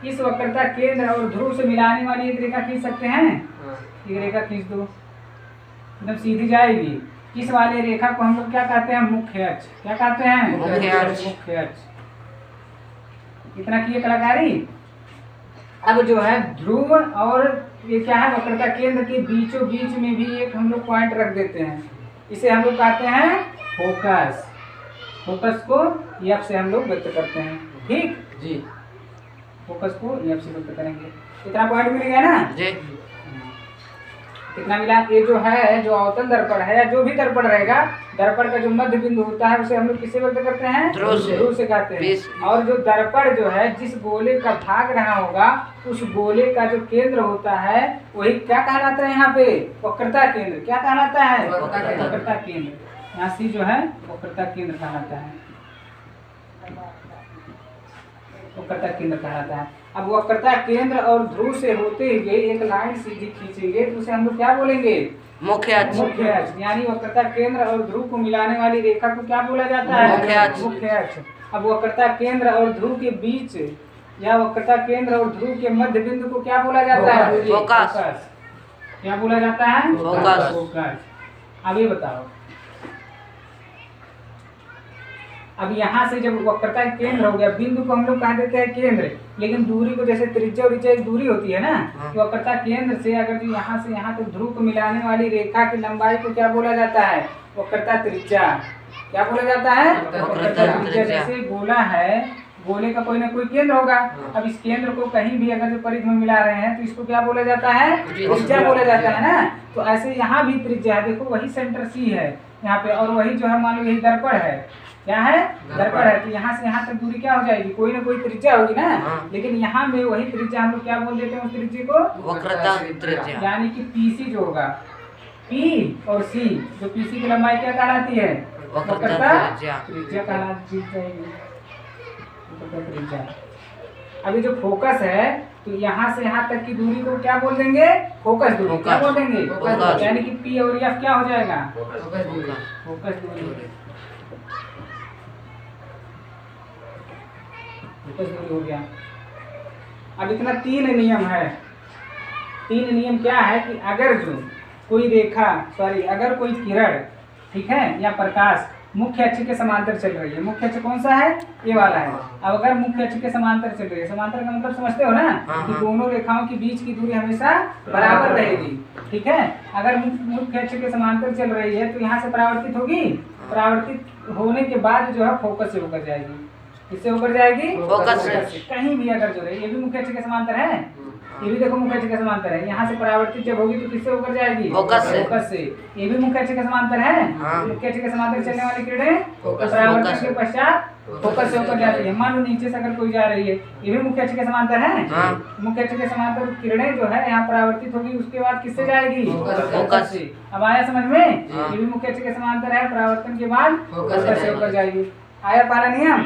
इस वक्रता केंद्र और ध्रुव से मिलाने वाली एक रेखा खींच सकते हैं। एक रेखा खींच दो, एकदम सीधी जाएगी। इस वाले रेखा को हम लोग क्या कहते हैं? मुख्य अक्ष। क्या कहते हैं? मुख्य अक्ष। मुख्य अक्ष। इतना किए कलाकारी। अब जो है ध्रुव और ये क्या है, वक्रता केंद्र के बीचों बीच में भी एक हम लोग पॉइंट रख देते हैं। इसे हम लोग कहते हैं फोकस। फोकस को एफ से हम लोग व्यक्त करते हैं। ठीक जी। फोकस को एफ से व्यक्त करेंगे। इतना पॉइंट मिल गया ना जी। कितना मिला? ये जो है, जो अवतल दर्पण है या जो भी दर्पण रहेगा, दर्पण का जो मध्य बिंदु होता है उसे हम लोग किससे व्यक्त करते हैं? ध्रुव से। ध्रुव से कहते हैं। और जो दर्पण जो है जिस गोले का भाग रहा होगा उस गोले का जो केंद्र होता है वही क्या कहलाता है? यहाँ पे वक्रता केंद्र। क्या कहलाता है? वक्रता केंद्र। यहाँ सी जो है वक्रता केंद्र कहलाता है। वक्रता केंद्र कहलाता है। अब वक्रता केंद्र और ध्रुव से होते हुए एक लाइन सीधी खींचेंगे तो उसे हम लोग क्या बोलेंगे? मुख्य अक्ष। मुख्य अक्ष। यानी वक्रता केंद्र और ध्रुव को मिलाने वाली रेखा को क्या बोला जाता है? मुख्य अक्ष। मुख्य अक्ष। अब वक्रता केंद्र और ध्रुव के बीच या वक्रता केंद्र और ध्रुव के मध्य बिंदु को क्या बोला जाता है? फोकस। क्या बोला जाता है? फोकस। फोकस। अब ये बताओ, अब यहाँ से जब वक्रता केंद्र हो गया, बिंदु को हम लोग कह देते हैं केंद्र, लेकिन दूरी को जैसे त्रिज्या और एक दूरी होती है ना, तो वक्रता केंद्र से अगर जो यहाँ से यहाँ तक ध्रुव को मिलाने वाली रेखा की लंबाई को क्या बोला जाता है? वक्रता त्रिज्या। क्या बोला जाता है? वक्रता त्रिज्या। जैसे गोला है, गोले का कोई ना कोई केंद्र होगा। अब इस केंद्र को कहीं भी अगर जो परिधि में मिला रहे हैं तो इसको क्या बोला जाता है? त्रिज्या बोला जाता है ना। तो ऐसे यहाँ भी त्रिज्या है। देखो वही सेंटर सी है यहाँ पे, और वही जो है मान लो यही दर्पण है। क्या है? दर्पण है। तो यहाँ से यहाँ तक दूरी क्या हो जाएगी? कोई ना कोई त्रिज्या होगी ना। लेकिन यहाँ में वही त्रिज्या हम लोग क्या बोल देते हैं उस त्रिज्या को? वक्रता त्रिज्या। यानी कि पीसी जो होगा, पी और सी, जो पीसी की लंबाई क्या कहलाती है? वक्रता त्रिज्या कहलाती है। त्रिज्या। अभी जो फोकस है तो यहाँ से यहाँ तक की दूरी को क्या बोल देंगे? फोकस दूरी। क्या बोल देंगे? फोकस। यानी कि पी और एफ क्या हो जाएगा? फोकस दूरी। फोकस दूरी हो गया। अब इतना तीन नियम है। तीन नियम क्या है कि अगर जो कोई रेखा अगर कोई किरण, ठीक है, या प्रकाश मुख्य अक्ष के समांतर चल रही है। मुख्य अक्ष कौन सा है? ये वाला है। अब अगर मुख्य अक्ष के समांतर चल रही है, समांतर का मतलब समझते हो ना, कि दोनों रेखाओं के बीच की दूरी हमेशा बराबर रहेगी। ठीक है, अगर मुख्य अक्ष के समांतर चल रही है तो यहाँ से परावर्तित होगी। परावर्तित होने के बाद जो है फोकस से होकर जाएगी। किससे होकर जाएगी? फोकस से। कहीं भी अगर जो है, ये भी मुख्य अक्ष के समांतर है, ये भी देखो मुख्य अक्ष के समांतर है। यहाँ से परावर्तित जब होगी तो किससे होकर जाएगी? फोकस से। फोकस से। ये भी मुख्य अक्ष के समांतर है। मुख्य अक्ष के समांतर चलने वाली किरणें परावर्तन के पश्चात फोकस से होकर जाती है। मान लो नीचे से अगर कोई जा रही है, ये भी मुख्य अक्ष के समांतर है। मुख्य अक्ष के समांतर किरणें जो है यहाँ परावर्तित होगी, उसके बाद किससे जाएगी? फोकस से। अब आया समझ में? ये भी मुख्य अक्ष के समांतर है, परावर्तन के बाद फोकस से होकर जाएगी। आया पहला नियम?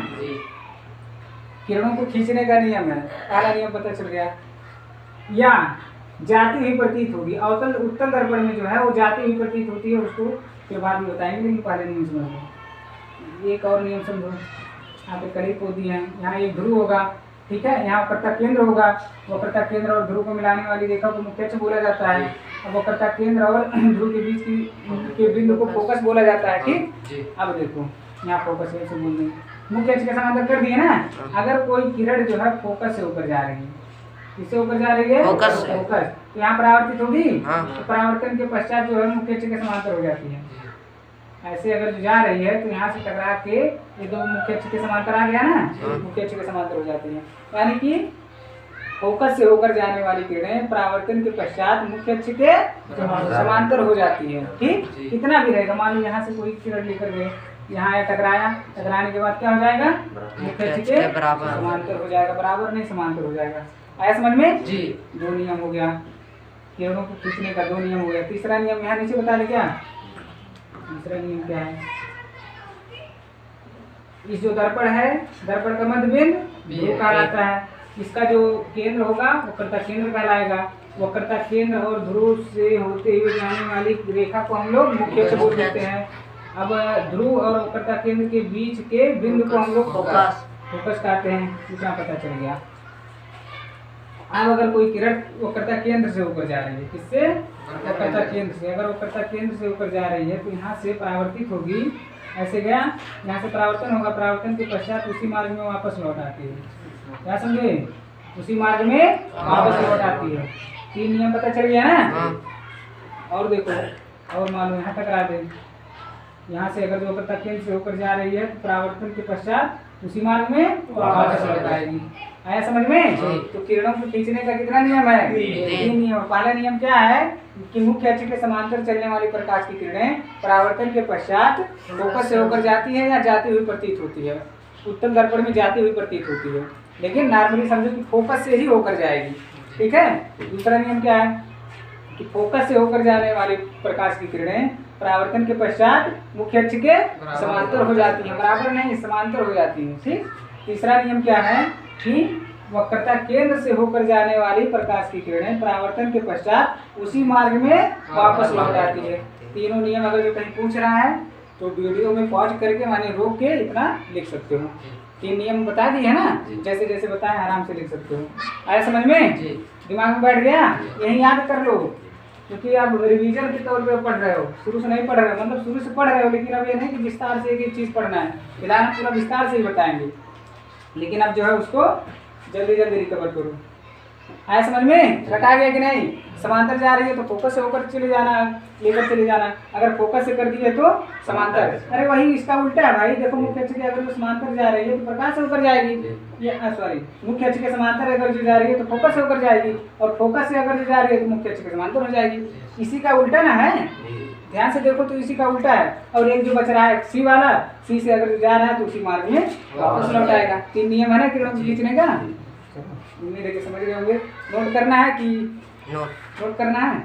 किरणों को खींचने का नियम है। पहला नियम पता चल गया। या जाती हुई प्रतीत होगी। अवतल उत्तल दर्पण में जो है वो जाती हुई प्रतीत होती है, उसको फिर बाद में बताएंगे, लेकिन पहले नियम समझो। एक और नियम समझो, यहाँ पे कड़ी को दी है। यहाँ एक ध्रुव होगा, ठीक है, यहाँ वक्रता केंद्र होगा। वक्रता केंद्र और ध्रुव को मिलाने वाली रेखा को मुख्य अक्ष बोला जाता है। अब वक्रता केंद्र और ध्रुव के बीच के बिंदु को फोकस बोला जाता है। ठीक, अब देखो यहाँ फोकस से बोल दें, मुख्य अक्ष के समांतर कर दिए ना। अगर कोई किरण जो है फोकस से होकर जा रही है, किससे होकर जा रही है? फोकस से। फोकस तो यहाँ परावर्तित होगी। तो परावर्तन के पश्चात जो है मुख्य अक्ष के समांतर हो जाती है। ऐसे अगर जो जा रही है तो यहाँ से टकरा के ये दो मुख्य अक्ष के समांतर आ गया ना, मुख्य अक्ष के समांतर हो जाती है। यानी कि फोकस से होकर जाने वाली किरणें परावर्तन के पश्चात मुख्य अक्ष के समांतर हो जाती है। ठीक, कितना भी रहेगा, मान लो यहाँ से कोई किरण लेकर गए, यहाँ आया, टकराया, टकराने के बाद क्या हो जाएगा? मुख्य अक्ष के समांतर हो जाएगा। बराबर नहीं, समांतर हो जाएगा। आया समझ में? जी। दो नियम हो गया, किरणों को खींचने का दो नियम हो गया। तीसरा नियम यहाँ नीचे बता दे क्या? तीसरा नियम क्या है? इस जो दर्पण है, दर्पण का मध्य बिंदु ध्रुव कहलाता है। इसका जो केंद्र होगा वक्रता केंद्र कहलाएगा। वक्रता केंद्र और ध्रुव से होते हुए जाने वाली रेखा को हम लोग मुख्य अक्ष बोल देते हैं। अब ध्रुव और वक्रता केंद्र के बीच के बिंदु को हम लोग फोकस कहते हैं। इतना पता चल गया। अब अगर कोई किरण वक्रता केंद्र से ऊपर जा रही है, किससे? वक्रता केंद्र से। अगर वक्रता केंद्र से ऊपर जा रही है तो यहाँ से परावर्तित होगी, ऐसे गया, यहाँ से परावर्तन होगा, परावर्तन के पश्चात उसी मार्ग में वापस लौट आती है। क्या समझे? उसी मार्ग में वापस लौट आती है। 3 नियम पता चल गया ना? और देखो, और मालूम यहाँ तक करा दे। यहाँ से अगर जो वक्रता केंद्र से होकर जा रही है तो परावर्तन के पश्चात उसी मार्ग में वापस लौट आएगी। आया समझ में? तो किरणों को खींचने का कितना नियम है? 3 नियम। पहला नियम क्या है कि मुख्य अक्ष के समांतर चलने वाली प्रकाश की किरणें परावर्तन के पश्चात फोकस से होकर जाती है या जाती हुई प्रतीत होती है। उत्तल दर्पण में जाती हुई प्रतीत होती है, लेकिन नॉर्मली समझो कि फोकस से ही होकर जाएगी। ठीक है। दूसरा नियम क्या है कि फोकस से होकर जाने वाली प्रकाश की किरणें परावर्तन के पश्चात मुख्य अक्ष के समांतर हो जाती है, बराबर नहीं, समांतर हो जाती है। ठीक। तीसरा नियम क्या है कि वक्रता केंद्र से होकर जाने वाली प्रकाश की किरणें परावर्तन के पश्चात उसी मार्ग में वापस लौट आती है। तीनों नियम अगर जो कहीं पूछ रहा है तो वीडियो में पॉज करके माने रोक के इतना लिख सकते हो। 3 नियम बता दिए है ना, जैसे जैसे बताएं आराम से लिख सकते हो। आया समझ में? दिमाग में बैठ गया? यही याद कर लो, क्योंकि आप रिवीजन के तौर पे पढ़ रहे हो, शुरू से नहीं पढ़ रहे हो। मतलब शुरू से पढ़ रहे हो, लेकिन अब ये नहीं कि विस्तार से एक चीज़ पढ़ना है। फिलहाल हम पूरा विस्तार से ही बताएंगे, लेकिन अब जो है उसको जल्दी जल्दी रिकवर करो। आया समझ में? रटा गया कि नहीं? समांतर जा रही है तो फोकस से होकर चले जाना, लेकर चले जाना। अगर फोकस से कर दिए तो समांतर। अरे वही इसका उल्टा है भाई। देखो, मुख्य अक्ष के अगर जो समांतर जा रही है तो प्रकाश से होकर जाएगी, ये सॉरी, मुख्य अक्ष के समांतर अगर जो जा रही है तो फोकस से होकर जाएगी, और फोकस से अगर जो जा रही है तो मुख्य अक्ष के समांतर हो जाएगी। इसी का उल्टा ना है, ध्यान से देखो तो इसी का उल्टा है। और एक जो बच रहा है सी वाला, सी से अगर जा रहा है तो उसी मार्ग में वापस लौट आएगा। 3 नियम है ना किरणों को खींचने का। उम्मीद है कि समझ गए होंगे। नोट करना है कि नोट करना है?